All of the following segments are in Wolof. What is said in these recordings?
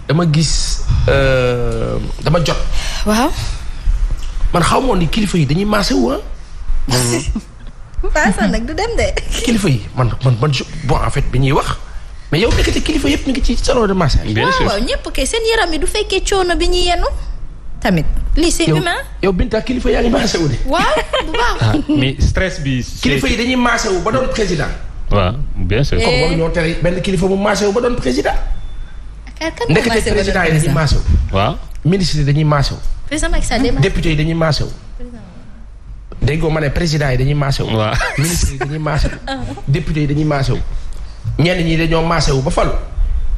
dama gis dama jot. waaw. man xaw ma woon ni kilifa yi dañuy maase wu ah. Paasan nag du dem de. kilifa yi man bon en fait bi ñuy wax mais yow nekkati kilifa yëpp ñu ngi ci salon de massage. bien sûr waaw ñëpp kay seen yaram yi du fekkee coono bi ñuy yenu tamit lii c'est humain. yow Binta kilifa yaa ngi maase wu de. waaw bu baax. mais stress bi. kilifa yi dañuy maase wu ba doon président. waaw bien sûr. comme waru ñoo tere benn kilifa mu maase wu ba doon président. kan nekkati président yi dañuy maase wu. waaw. ministre yi dañuy maase wu. président Macky Sall député yi dañuy maase wu. déggoo ma ne président yi dañuy maase wu. waaw ministre yi dañuy maase wu. député yi dañuy maase wu. ñenn ñi dañoo maase wu ba falu.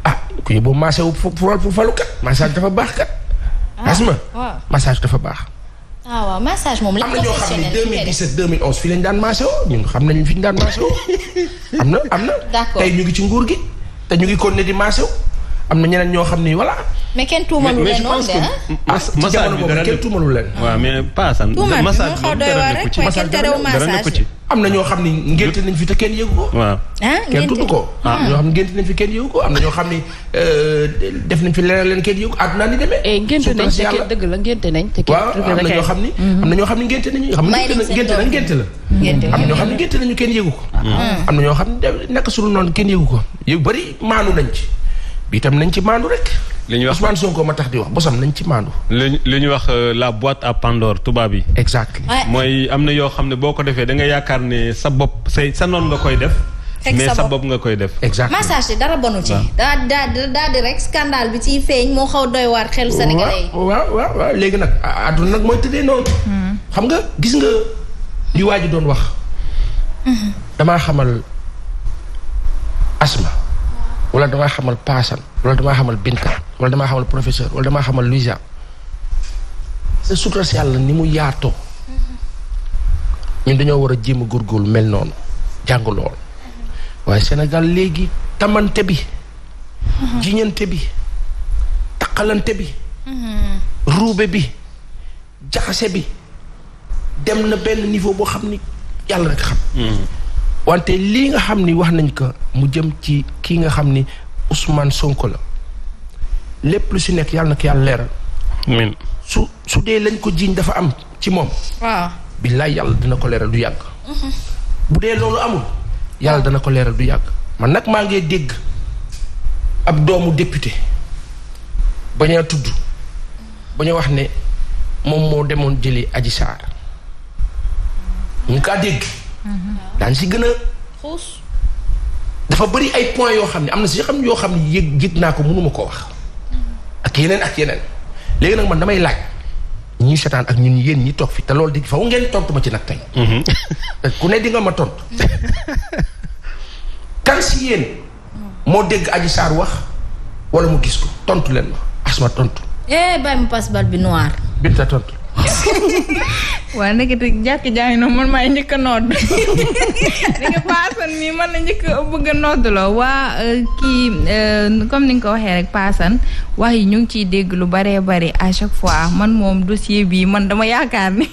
ah ku ñu boobu maase wu pour falu kat massage dafa baax kat. asma massage dafa baax. waaw massage moom la am na ñoo xam ne 2017 2011 fii lañ daan maase woo ñun xam nañu fi ñu daan maase woo. am na. d'accord tey ñu ngi ci nguur gi te ñu ngi continuer di maase wu. am na ñeneen ñoo xam ni voilà. mais kenn tuumalu leen noonu de ci jamono boobu kenn tuumalu leen. waaw mais Paasan. massage xaw doy waar rek mooy kenn terew massage. am na ñoo xam ni ngénte nañ fi te kenn yëgu ko. waaw kenn tudd ko. ñoo xam ne ngénte nañ fi kenn yëgu ko am na ñoo xam ni def nañ fi leneen leen kenn yëgu ko àdduna ni demee. ngénte nañ te kenn dëgg la ngénte nañ te kenn. waaw am na ñoo xam ni. am na ñoo xam ni ngénte nañu. xam nga ngénte la ngénte la. am na ñoo xam ne ngénte nañu kenn yëgu ko. am na ñoo xam ne nekk suñu noonu kenn yëgu ko yu bëri maanu nañ ci bi itam nañ ci maandu rek. li ñuy wax Ousmane Sonko ma tax di wax bosam nañ ci maandu. li ñuy wax la boîte à Pandore tubaab yi. exact mooy am na yoo xam ne boo ko defee da nga yaakaar ne sa bopp sa noon nga koy def. mais sa bopp nga koy def. exact massage dara bonu ci. daa di rek scandale bi ciy feeñ moo xaw doy waar xelu sénégalais yi. waaw léegi nag àdduna nag mooy tëddee noonu. xam nga gis nga li waa ji doon wax. damaa xamal Asma. wala damaa xamal Paasan wala damaa xamal Binta wala damaa xamal professeur wala damaa xamal Louisa sa sutura si yàlla ni mu yaatoo ñun dañoo war a jéem a góorgóorlu mel noonu jàng lool waaye Sénégal léegi tamante bi jiñante bi taqalante bi ruube bi jaxase bi dem na benn niveau boo xam ni yàlla rek xam wante lii nga xam ni wax nañ ko mu jëm ci kii nga xam ni Ousmane Sonko la lépp lu si nekk yàlla na ko yàlla leeral. amiin su dee lañ ko jiiñ dafa am ci moom. waaw. billaay yàlla dina ko leeral du yàgg. bu dee loolu amul yàlla dana ko leeral du yàgg. man nag maa ngi dégg ab doomu député bañ a tudd bañ a wax ne moom moo demoon jëli Adji Sarr ñu kaa dégg. daan si gën a xuus. dafa bëri ay points yoo xam ne am na si xam yoo xam ne yëg naa ko mënuma koo wax ak yeneen léegi nag man damay laaj ñi seetaan ak ñun yéen ñi toog fi te loolu di faw ngeen tontu ma ci nag tey ku ne di nga ma tontu kan si yéen moo dégg Adji Sarr wax wala mu gis ko tontu leen ma Asma tontu bàyyi mu passe bal bi noir. Binta tontu waaw nekkati jàkk jaay noonu man maay njëkk a nodd li nga Paasan mii man la njëkk a bëgg a noddloo waa kii comme ni nga ko waxee rek Paasan wax yi ñu ngi ciy dégg lu baree bari à chaque fois man moom dossier bi man dama yaakaar ni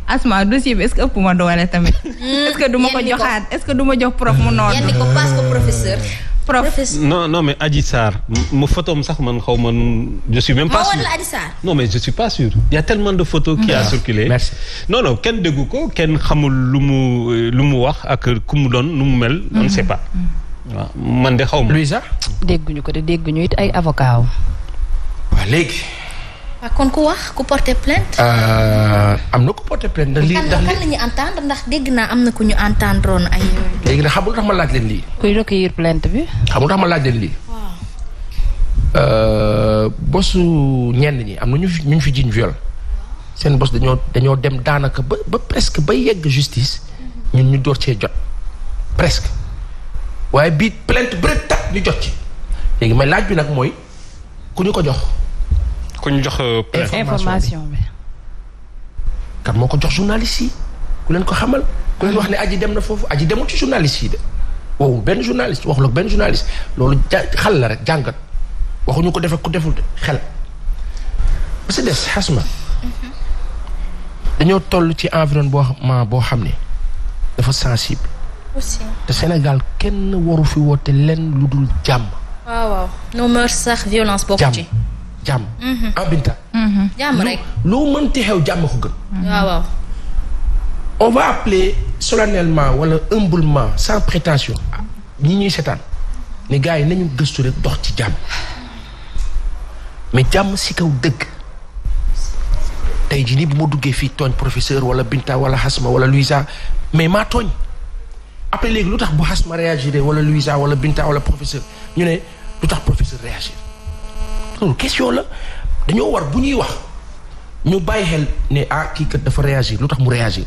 Asma dossier bi est-ce que ëpp ma doole tamit est-ce que du ma ko joxaat est-ce que du ma jox prof mu nodd yenn ko passe ko professeur. non mais Adji Sarr mu photom sax man xaw ma je suis même pas sûr. non mais je suis pas sûr. Il y a tellement de photos qui a circulé. merci non kenn déggu ko kenn xamul lu mu wax ak ku mu doon nu mu mel. on ne sait pas. waaw man de xaw ma. Louisa. dégguñu ko de dégguñu it ay avocat waaw léegi. waaw kon ku wax ku porter plainte. am na ku porter plainte ndax lii kan la ñu entendre ndax dégg naa am na ku ñu entendre woon ay. léegi nag xamul tax ma laaj leen lii. kuy recueillir plainte bi. xamul tax ma laaj leen lii. bosu ñenn ñi am na ñu fi jiñ viol seen bos dañoo dem daanaka ba presque ba yegg justice ñun ñu door cee jot presque waaye bii plainte bëri tat ñu jot ci léegi may laaj bi nag mooy ku ñu ko jox. ku ñu jox information bi. kan moo ko jox journaliste yi ku leen ko xamal ku leen wax ne aji dem na foofu aji demul ci journaliste yi de wow benn journaliste waxul ak benn journaliste loolu xel la rek jàngat waxuñu ko def ak ku deful de xel ba si des xasma dañoo toll ci environnement boo xam ne dafa sensible aussi. te Sénégal kenn waru fi woote lenn lu dul jàmm. waaw no mœurs sax violence bokk ci. jàmm. Binta. jàmm rek. loo mënti xew jàmm ko gën. waaw. on va appeler solennellement wala humblement sans prétention ñi ñuy seetaan ne gars yi nañu gëstu rek dox ci jàmm mais jàmm si kaw dëgg tey jii nii bu ma duggee fii tooñ professeur wala Binta wala Hasma wala Louisa mais maa tooñ après léegi lu tax bu Hasma réagir wala Louisa wala Binta wala professeur ñu ne lu tax professeur réagir loolu question la dañoo war bu ñuy wax ñu bàyyi xel ne kii kat dafa réagir lu tax mu réagir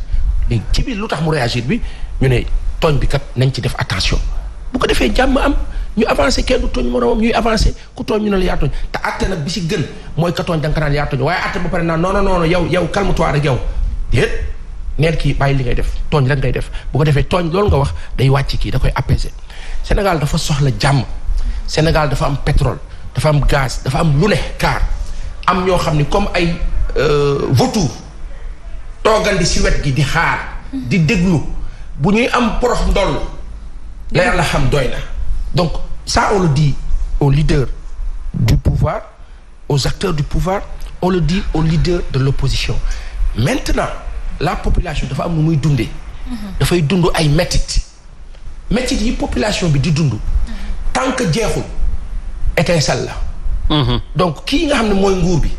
léegi ci biir lu tax mu réagir bi ñu ne tooñ bi kat nañ ci def attention bu ko defee jàmm am ñu avancé kenn du tooñ moroomam ñuy avancé ku tooñ ñu ne la yaa tooñ te àtte nag bi si gën mooy ka tooñ da nga ko naan yaa tooñ waaye àtte ba pare naan non yow calme-toi rek yow déet neel kii bàyyi li ngay def tooñ rek ngay def bu ko defee tooñ loolu nga wax day wàcc kii da koy apaiser Sénégal dafa soxla jàmm Sénégal dafa am pétrole dafa am gaz dafa am lu ne car am ñoo xam ni comme ay vautour toogandi si wet gi di xaar di déglu bu ñuy am porox ndoll la yàlla xam doy na donc ça on le dit aux leaders du pouvoir aux acteurs du pouvoir on le dit aux leaders de l'opposition maintenant la population dafa am nu muy dundee dafay dund ay métit yi population bi di dund tant que jeexul étincelle la donc kii nga xam ne mooy nguur bi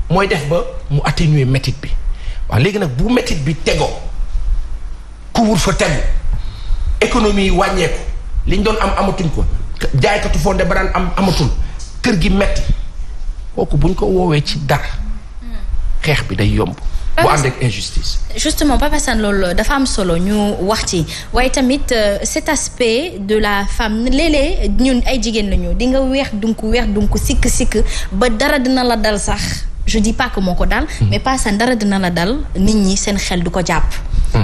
mooy def ba mu atténuer métit bi waaw léegi nag bu métit bi tegoo couvre-feu tegu économie yi wàññeeku liñ doon am amatuñ ko jaaykatu fonde ba daan amatul kër gi metti kooku buñ ko woowee ci dara xeex bi day yomb bu ànd ak injustice. justement Papa Sane loolu dafa am solo ñu wax ci waaye tamit cet aspect de la femme léeg-léeg ñun ay jigéen lañu di nga weex dunk sikk ba dara dina la dal sax je dis pas que moo ko dal. mais Papa Sane dara dina la dal nit ñi seen xel du ko jàpp.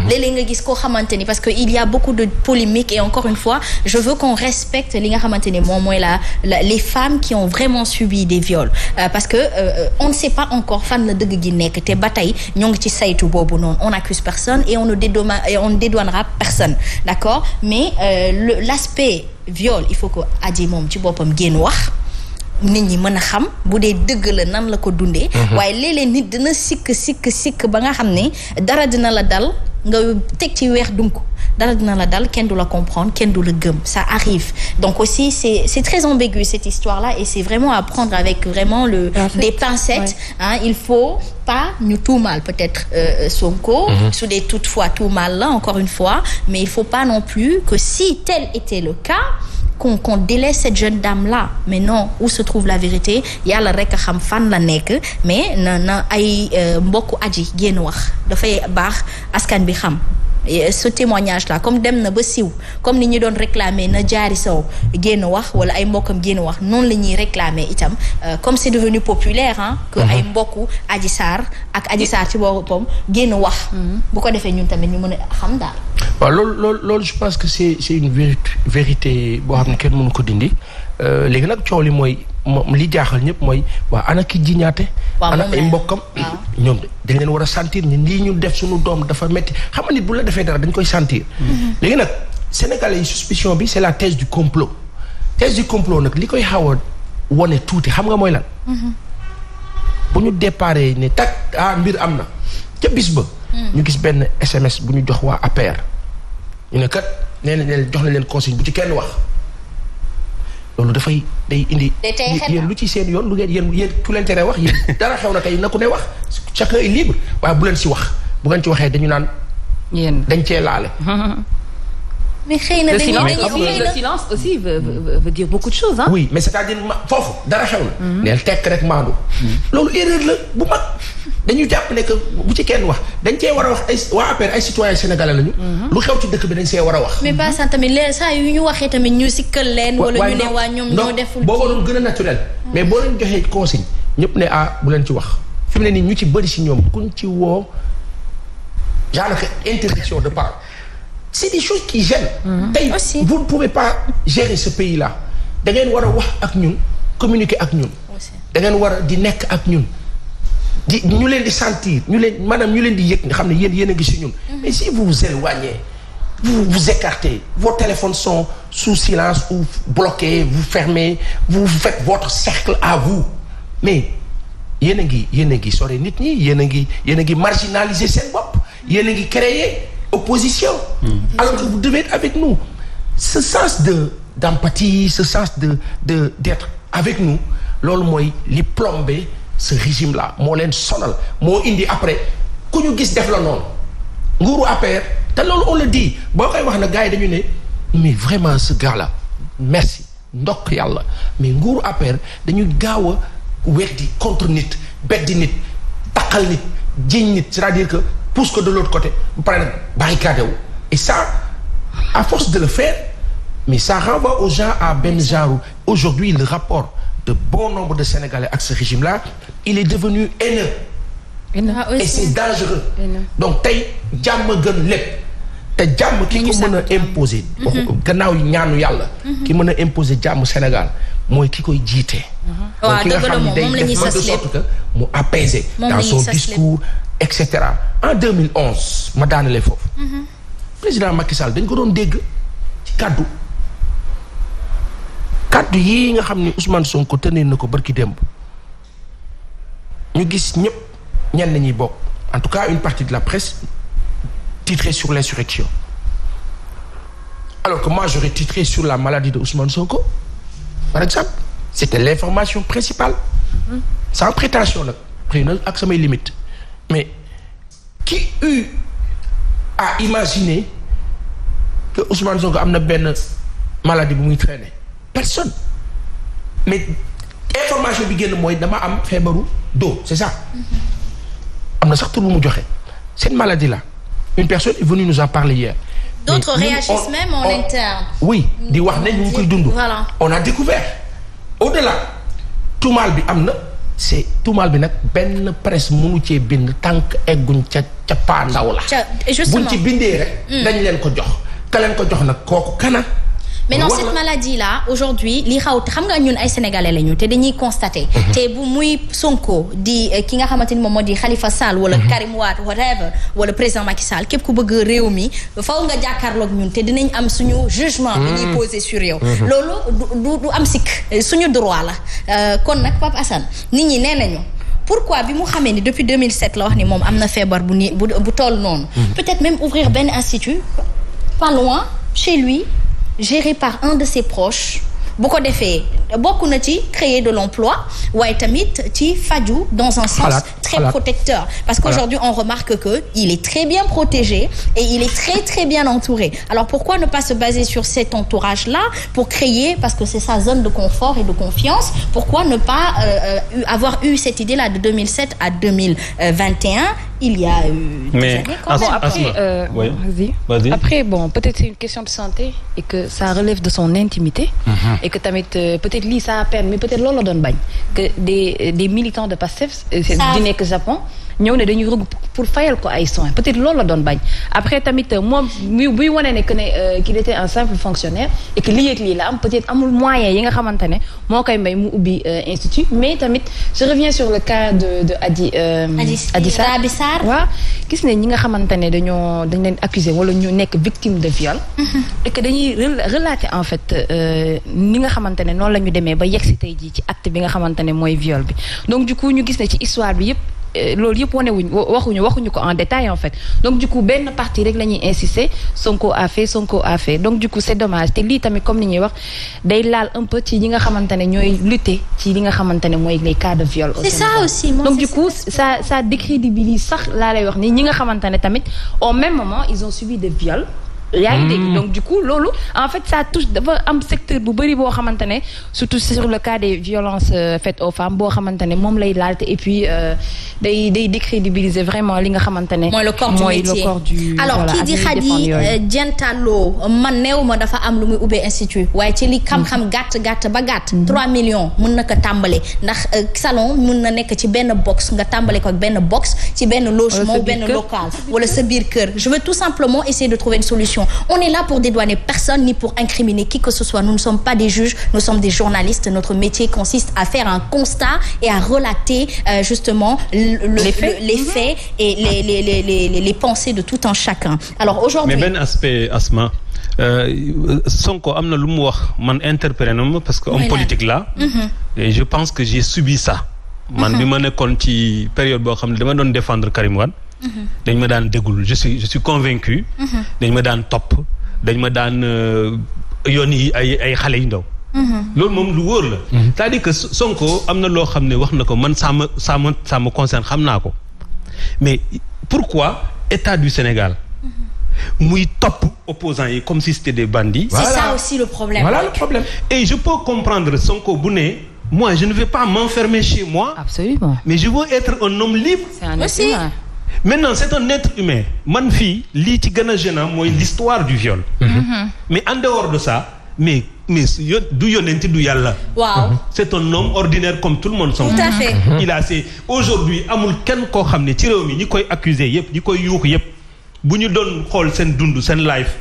léeg-léeg nga gis koo xamante ni parce que il y a beaucoup de polémiques et encore une fois je veux qu'on respecte li nga xamante ni moom mooy les femmes qui ont vraiment subi des viols parce que on ne sait pas encore fan la dëgg gi nekk te ba tey ñoo ngi ci saytu boobu noonu on n'accuse personne et on ne dédouanera personne d'accord mais l'aspect viol il faut que Adji moom ci boppam génn wax nit ñi mën a xam bu dee dëgg la nan la ko dundee waaye léeg-léeg nit dina sikk ba nga xam ne dara dina la dal nga teg ci weex dunk dara dina la dal kenn du la comprendre kenn du la gëm ça arrive donc aussi c'est très ambigu cette histoire-là et c'est vraiment à prendre avec vraiment des pincettes hein il faut pas ñu tuumaal peut-être Sonko su dee toutefois tuumaal la encore une fois mais il faut pas non plus que si tel était le cas qu'on délaisse cette jeune dame-là mais non où se trouve la vérité yàlla rek a xam fan la nekk mais na ay mbokku Adji génn wax dafay baax askan bi xam ce témoignage-là comme dem na ba siw comme ni ñu doon réclamer na Diary Sow génn wax wala ay mbokkam génn wax noonu la ñuy réclamer itam comme c'est devenu populaire hein que ay mbokku Adji Sarr ak Adji Sarr ci boppam génn wax bu ko defee ñun tamit ñu mën a xam daal waaw loolu je pense que c'est une vérité boo xam ne kenn mënu ko dindi léegi nag coow li mooy li jaaxal ñëpp mooy waa ana ki jiñaate ana ay mbokkam ñoom dañ leen war a sentir ñun lii ñu def suñu doom dafa metti xam nga nit bu la defee dara dañ koy sentir léegi nag sénégalais yi suspicion bi c'est la thèse du complot nag li koy xaw a wone tuuti xam nga mooy lan bu ñu déparé ne tak mbir am na ca bis ba ñu gis benn SMS bu ñu jox waa APR ñu ne kat nee na leen jox na leen consigne bu ci kenn wax loolu day indi yéen lu ci seen yoon lu ngeen yéen ku leen tere wax yéen dara xew na tey na ku ne wax chacun est libre waaye bu leen si wax bu ngeen ci waxee dañu naan yéen dañ cee laale mais xëy na le silence aussi veut dire beaucoup de choses hein. Oui mais c'est-à-dire foofu dara xew na neel tekk rek maandu loolu erreur la bu mag dañu jàpp ne que bu ci kenn wax dañ cee war a wax ay waa APR ay citoyens sénégalais lañu lu xew ci dëkk bi dañ see war a wax mais pas ça tamit leen saa yu ñu waxee tamit ñu sikkal leen wala ñu ne waa ñoom ñoo deful boo doon gën a naturel mais boo leen joxee consigne ñëpp ne bu leen ci wax fi mu ne nii ñu ci bëri si ñoom kuñ ci woo genre interdiction de parole c'est des choses qui gênent tey vous ne pouvez pas gérer ce pays-là da ngeen war a wax ak ñun communiquer ak ñun da ngeen war a di nekk ak ñun ñu leen di sentir ñu leen di yëg nga xam ne yéen a ngi si ñun mais si vous vous éloignez vous écartez vos téléphones sont sous silence ou bloquez vous fermez vous faites votre cercle à vous mais yéen a ngi sori nit ñi yéen a ngi marginaliser seen bopp yéen a ngi créer opposition alors que vous devez être avec nous ce sens d'empathie ce sens d'être avec nous loolu mooy li plombé ce régime là moo leen sonal moo indi après ku ñu gis def la noonu nguuru APR te loolu on le dit boo koy wax na gars yi dañu ne mais vraiment ce gars là merci ndokk yàlla mais nguuru APR dañuy gaaw a weddi contre nit beddi nit taqal nit jiñ nit c'est-à-dire que pousse ko de l'autre côté bu pare nag barricade wu et ça à force de le faire mais ça renvoie aux gens à benn genre aujourd'hui le rapport de bon nombre de Sénégalais ak ce régime là il est devenu haineux et c'est dangereux donc tey jàmm gën lépp te jàmm ki ko mën a imposer gannaaw ñaanu yàlla ki mën a imposer jàmm Sénégal mooy ki koy jiite donc ki nga xam ne day def de sorte que mu apaiser dans son discours et cetera en 2011 ma daanale foofu président Macky Sall dañ ko doon dégg ci kaddu yii nga xam ne Ousmane Sonko tenir na ko barki démb ñu gis ñëpp ñenn ñi bokk en tout cas une partie de la presse titré sur l'insurrection alors que moi j'aurais titré sur la maladie de Ousmane Sonko par exemple c'était l'information principale sans prétention nag xëy na ak samay limites mais qui eut à imaginer que Ousmane Sonko am na benn maladie bu muy traîner personne mais information bi génn mooy dama am feebaru dos c'est ça am na sax tur bu mu joxe cette maladie là une personne est venue nous en parler hier. D'autres réagissent même en interne. Oui di wax ne ñu ngi koy dund. Voilà. On a découvert au-delà tuumaal bi am na c'est tuumaal bi nag benn presse mënu cee bind tànk egguñ ca paa ndaw la. buñ ci bindee rek. dañ leen ko jox ka leen ko jox nag kooku kana. mais non cette maladie là aujourd'hui li xaw xam nga ñun ay sénégalais lañu te dañuy constater. te bu muy Sonko di ki nga xamante ni moom moo di Khalifa Sall wala Karim Wade whatever wala président Macky Sall képp ku bëgg réew mi faw nga jàkkaarloog ñun te dinañ am suñu jugement. dañuy poser sur yow. loolu du am sikk suñu droit la kon nag Pape Assane nit ñi nee nañu. pourquoi bi mu xamee ni depuis 2007 la wax ni moom am na feebar bu toll noonu. peut-être même ouvrir benn institut pas loin chez lui. géré par un de ses proches bu ko defee bokk na ci créer de l'emploi waaye tamit ci faju dans un sens très protecteur parce qu'aujourd'hui on remarque que il est très bien protégé et il est très très bien entouré alors pourquoi ne pas se baser sur cet entourage là pour créer parce que c'est sa zone de confort et de confiance pourquoi ne pas avoir eu cette idée là de 2007 à 2021 il y a eu des années quand même. Après bon peut-être c'est une question de santé et que ça relève de son intimité et que tamit peut-être lii ça a permis mais peut-être loolu la doon bañ que des militants de Pastef di nekk Japon ñëw ne dañuy rëgg pour fayal ko ay soins peut-être loolu la doon bañ après tamit moom buy wane ne que ne qu'il était un simple fonctionnaire et que lii ak lii la am peut-être amul moyen yi nga xamante ne moo koy may mu ubbi institut mais tamit je reviens sur le cas de Adji Sarr waaw gis ne ñi nga xamante ne dañ leen accusé wala ñu nekk victime de viol et que dañuy relater en fait ni nga xamante ne noonu la ñu demee ba yegg si tey jii ci acte bi nga xamante ne mooy viol bi donc du coup ñu gis ne ci histoire bi yëpp loolu yëpp waxuñu ko en détail en fait donc du coup benn partie rek la ñuy insister Sonko a fait donc du coup c'est dommage te lii tamit comme ni ñuy wax day laal un peu ci ñi nga xamante ne ñooy lutter ci li nga xamante ne mooy les cas de viol. C'est ça aussi donc du coup ça décrédibilise sax laa lay wax ni ñi nga xamante ne tamit au même moment ils ont subi des viols. yaa ngi dégg donc du coup loolu en fait ça touche dafa am secteur bu bëri boo xamante ne surtout sur le cas des violences faites aux femmes boo xamante ne moom lay laal te et puis day décrédibiliser vraiment li nga xamante ne. mooy le corps du métier alors kii di Khady Dientalo man néew ma dafa am lu muy ubbee institut waaye ci li xam-xam gàtt ba gàtt. 3 millions mën na ko tàmbale ndax salon mën na nekk ci benn box nga tàmbale ko ak benn box ci benn logement benn local wala sa biir kër je veux tout simplement essayer de trouver une solution. font. On est là pour dédouaner personne ni pour incriminer qui que ce soit. Nous ne sommes pas des juges, nous sommes des journalistes. Notre métier consiste à faire un constat et à relater justement les faits et les pensées de tout un chacun. Alors aujourd'hui, mais benn aspect Asma Sonko am na lu mu wax man interpellé na ma parce que homme politique là et je pense que j'ai subi ça man bi ma nekkoon ci période boo xam ne dama doon défendre Karim Wade dañ ma daan déggul je suis convaincu dañ ma daan topp dañ ma daan yónni ay xale yu ndaw loolu moom lu wóor la c'est-à-dire que Sonko am na loo xam ne wax na ko man ça me concerne xam naa ko mais pourquoi État du Sénégal muy topp opposants yi comme si c'était des bandits. C'est ça aussi le problème. Voilà le problème. Et je peux comprendre Sonko bu ne moi je ne vais pas m'enfermer chez moi. Absolument. Mais je veux être un homme libre. C'est un être humain. Maintenant c'est un être humain man fii lii ci gën a gênant mooy l'histoire du viol. Mais en dehors de ça mais du yonent du yàlla. Waaw. C'est un homme ordinaire comme tout le monde. Tout à fait. Il a aujourd'hui amul kenn koo xam ne ci réew mi ñi koy accuser yëpp ñi koy yuux yëpp. bu ñu doon xool seen dund seen life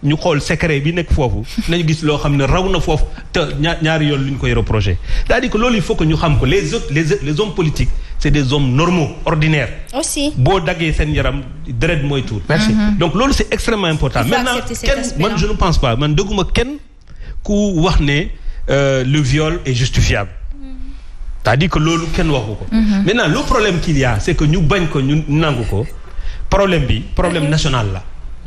ñu xool secret bi nekk foofu nañu gis loo xam ne raw na foofu te ñaari yoon lu ñu koy reproché c'est-à-dire que loolu il faut que ñu xam ko les hommes politiques c'est des hommes normaux ordinaires. Aussi. boo daggee seen yaram deret mooy tuur. Merci. Donc loolu c'est extrêmement important. Maintenant kenn man je ne pense pas man dëgguma kenn ku wax ne le viol est justifiable. C'est-à-dire que loolu kenn waxu ko. Maintenant le problème qu'il y a c'est que ñu bañ ko ñu nangu ko. Problème national la.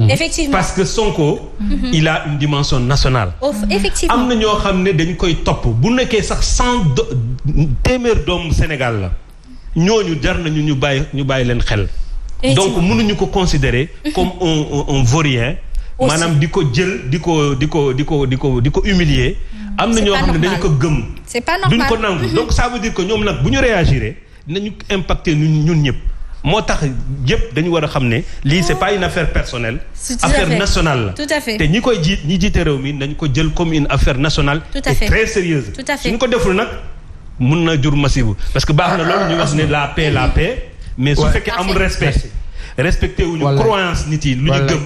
Effectivement. Parce que Sonko il a une dimension nationale. Effectivement. am na ñoo xam ne dañ koy topp bu nekkee sax 100 doomu Sénégal la ñooñu jar nañu ñu bàyyi leen xel. Donc mënuñu ko considérer comme un vaurien. maanaam di ko jël di ko humilier. am na ñoo xam ne dañu ko gëm. C'est pas normal duñ ko nangu. Donc ça veut dire que ñoom nag bu ñu réagir nañu impacter ñun ñëpp. moo tax yëpp dañu war a xam ne lii c'est pas une affaire personnelle. Affaire nationale la. Tout à fait. te ñi jiite réew mi nañu ko jël comme une affaire nationale. Tout à fait. Et très sérieuse. Tout à fait. suñu ko deful nag mun na jur masibu parce que baax na loolu ñu wax ne la paix mais su fekkee amul respecté wuñu croyance nit yi lu ñu gëm.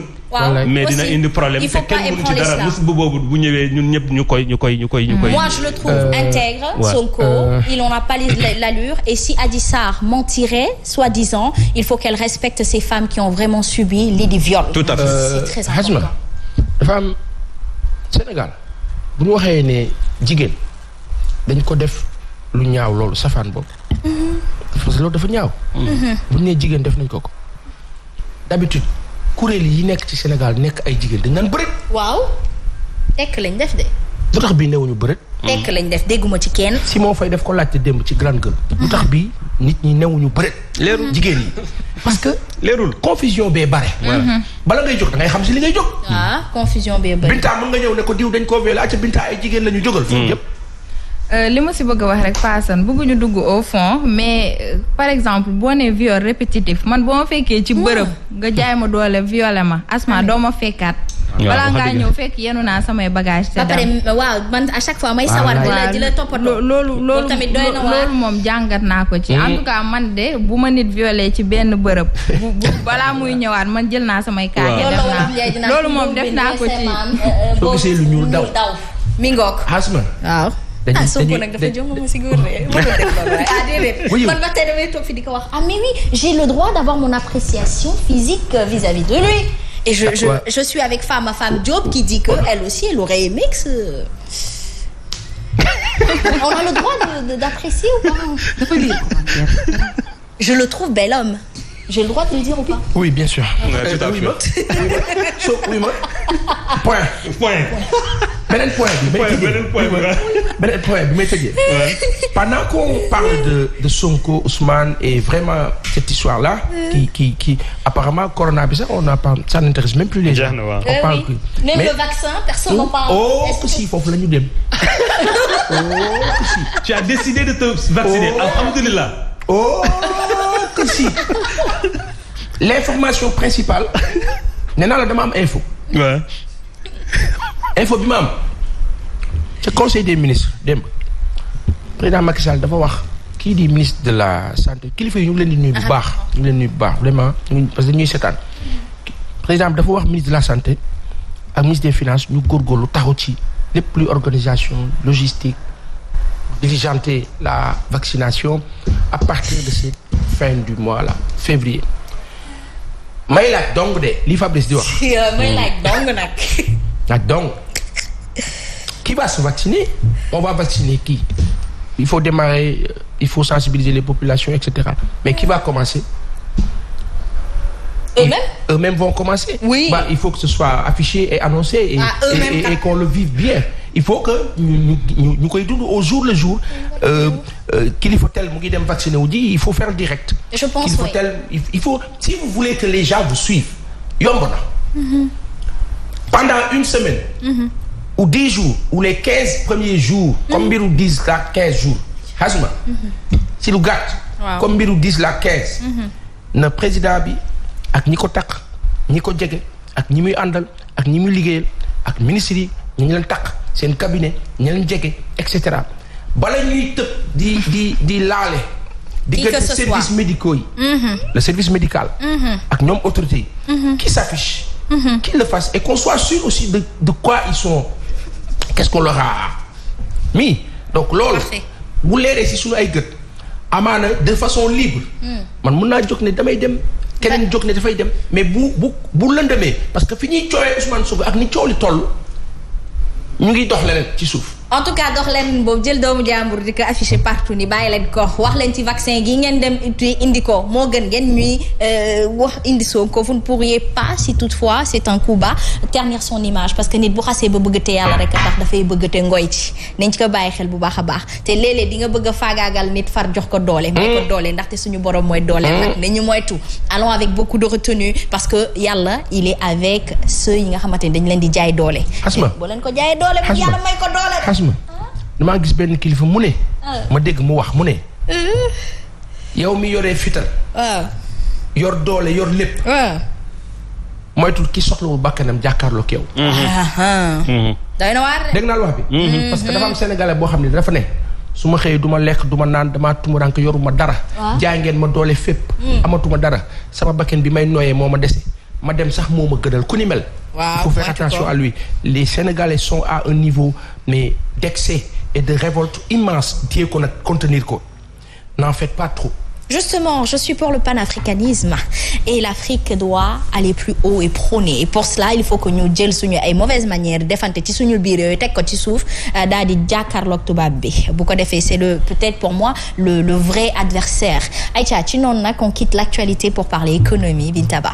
mais dina indi problème te kenn mënu ci dara musiba boobu bu ñëwee ñun ñëpp ñu koy. Moi je le trouve intègre. Sonko il en a pas l'allure et si Adji Sarr mentirait soi-disant il faut qu'elle respecte ces femmes qui ont vraiment subi lii di viol. Tout à fait. C'est très important. dafa am Sénégal bu ñu waxee ne jigéen dañ ko def lu ñaaw loolu safaan boobu. parce que loolu dafa ñaaw. bu ñu nee jigéen def nañ ko d'habitude. kuréel yi nekk ci Sénégal nekk ay jigéen dañ naan bëreet. waaw tekk lañ def de. lu tax bii newuñu bëreet. tekk lañ def dégguma ci kenn. si moo fay def ko laajte démb ci grande gueule. lu tax bii nit ñi newuñu bëreet. leerul jigéen yi. parce que leerul confusion bee bare. bala ngay jóg da ngay xam si li ngay jóg. Confusion bee bare. Binta mën nga ñëw ne ko diw dañ koo violé acca Binta ay jigéen la ñu jógal. foofu yëpp. li ma si bëgg a wax rek paasan bëgguñu dugg au fond mais par exemple boo nee viol répétitif man boo ma fekkee ci bërëb nga jaay ma doole violé ma Asma doo ma fekkaat. balaa ngaa ñëw fekk yenu naa samay bagage te dem waaw man à chaque fois may sawar di la toppatoo. loolu tamit doy na waar. loolu moom jàngat naa ko ci. en tout cas man de bu ma nit violé ci benn bërëb. bu balaa muy ñëwaat man jël naa samay kaay. def naa loolu moom def naa ko ci. soo gisee lu ñuul daw. mi ngoog. Asma. waaw. Sonko nag dafa jóg ma si góor de man ba tey damay toog fi di ko wax mais oui j'ai le droit d'avoir mon appréciation physique vis-à-vis de lui et je suis avec Femme Diop qui dit que elle aussi elle aurait aimé que on a le droit d'apprécier ou pas je le trouve bel homme j'ai le droit de le dire ou pas oui bien sûr oui ma point beneen point bi may tëjee pendant qu'on parle de Sonko Ousmane et vraiment cette histoire là qui apparemment corona bi sax on a pas ça n'intéresse même plus les gens on parle oui. Même le vaccin personne n'en parle que si foofu la ñu dem que si tu as décidé de te vacciner alhamdulillah que si l'information principale nee naa la dama am info info bi ma am ca conseil des ministres démb président Macky Sall dafa wax kii di ministre de la santé kilifa yi ñu ngi leen di nuyu bu baax vraiment parce que dañuy seetaan président dafa wax ministre de la santé ak ministre des finances ñu góorgóorlu taxaw ci lépp luy organisation logistique diligenter la vaccination à partir de cette fin du mois là février. may laaj dong de li Fabrice di wax. may laaj dong nag. laaj dong qui va se vacciner? On va vacciner qui? Il faut démarrer, il faut sensibiliser les populations, etc. Mais qui va commencer? Eux-mêmes vont commencer. Oui. Bah, il faut que ce soit affiché et annoncé et qu'on le vive bien. Il faut que ñu koy dund au jour le jour. Kilifa tel mu ngi dem vacciner wu ji il faut faire direct. Je pense Kilifa tel il faut si vous voulez que les gens vous suivent yomb na. Pendant une semaine. Ou 10 jours ou les 15 premiers jours. comme mbiru 10 la 15 jours. xasuma si lu gàtt. comme mbiru 10 la 15. na président bi ak ñi ko takk ñi ko jege ak ñi muy àndal ak ñi muy liggéeyal ak ministres yi ñu ngi leen takk seen cabinet ñu leen jege et cetera bala ñuy tëb di laale. diggante services médicaux yi. le service médical. ak ñoom autorités yi. qui s'affiche. qu'ils le fassent et qu'on soit sûr aussi de quoi ils sont. Qu'est-ce qu'on leur a mis donc loolu bu leeree ci suñu ay gët amaana de façon libre man mën naa jóg ne damay dem keneen jóg ne dafay dem mais bu lëndëmee parce que fi ñuy coowee Ousmane Sonko ak ni coow li toll ñu ngi dox leneen ci suuf. en tout cas dox leen boobu jël doomu jàmbur di ko afficher partout ni bàyyi leen ko wax leen ci vaccin gi ngeen dem indi ko moo gën ngeen ñuy wax indi Sonko vous ne pourriez pas si toutefois c'est un coup bas ternir son image parce que nit bu xasee ba bëgg te yàlla rek a tax dafay bëgg te ngoy ci nañ ci ko bàyyi xel bu baax a baax te léeg-léeg di nga bëgg a faagaagal nit far jox ko doole may ko doole ndaxte suñu borom mooy doole nag nañu moytu allons avec beaucoup de retenue parce que yàlla il est avec ceux yi nga xamante ni dañ leen di jaay doole boo leen ko jaayee doole bu yàlla may ko doole damaa gis benn kilifa mu ne. ma dégg mu wax mu ne. yow mi yoree fital. yor doole yor lépp. moytul ki soxlawul bakkanam jàkkaarloo keew. doy na waar dégg naa wax bi. parce que dafa am sénégalais boo xam ne dafa ne. su ma xëyee du ma lekk du ma naan damaa tumuraanke yoruma dara. jaay ngeen ma doole fépp. amatuma dara sama bakkan bi may noyyee moo ma dese. ma dem sax moo ma gënal ku ni mel. il faut faire attention à lui. Les Sénégalais sont à un niveau mais d'excès et de révolte immense téye ko nag contenir ko n'en faites pas trop. Justement, je suis pour le panafricanisme et l'Afrique doit aller plus haut et prôner et pour cela il faut que ñu jël suñu ay mauvaises manières defante ci suñu biir yooyu teg ko ci suuf daal di jàkkaarloog tubaab bi bu ko defee c'est peut-être pour moi le vrai adversaire. Aïcha ci noonu nag on quitte l'actualité pour parler économie Bintaba.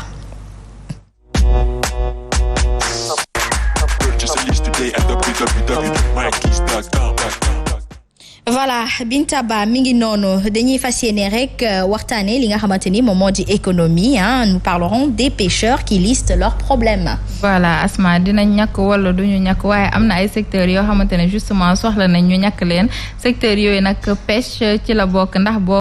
Voilà Bintaba mi ngi noonu dañuy fas yéene rek waxtaanee li nga xamante ni moom moo di économie nous parlerons des pêcheurs qui listent leurs problèmes. voilà Asma dinañ ñàkk wala duñu ñàkk waaye am na ay secteurs yoo xamante ne justement soxla nañ ñu ñàkk leen secteurs yooyu nag pêche ci la bokk ndax boo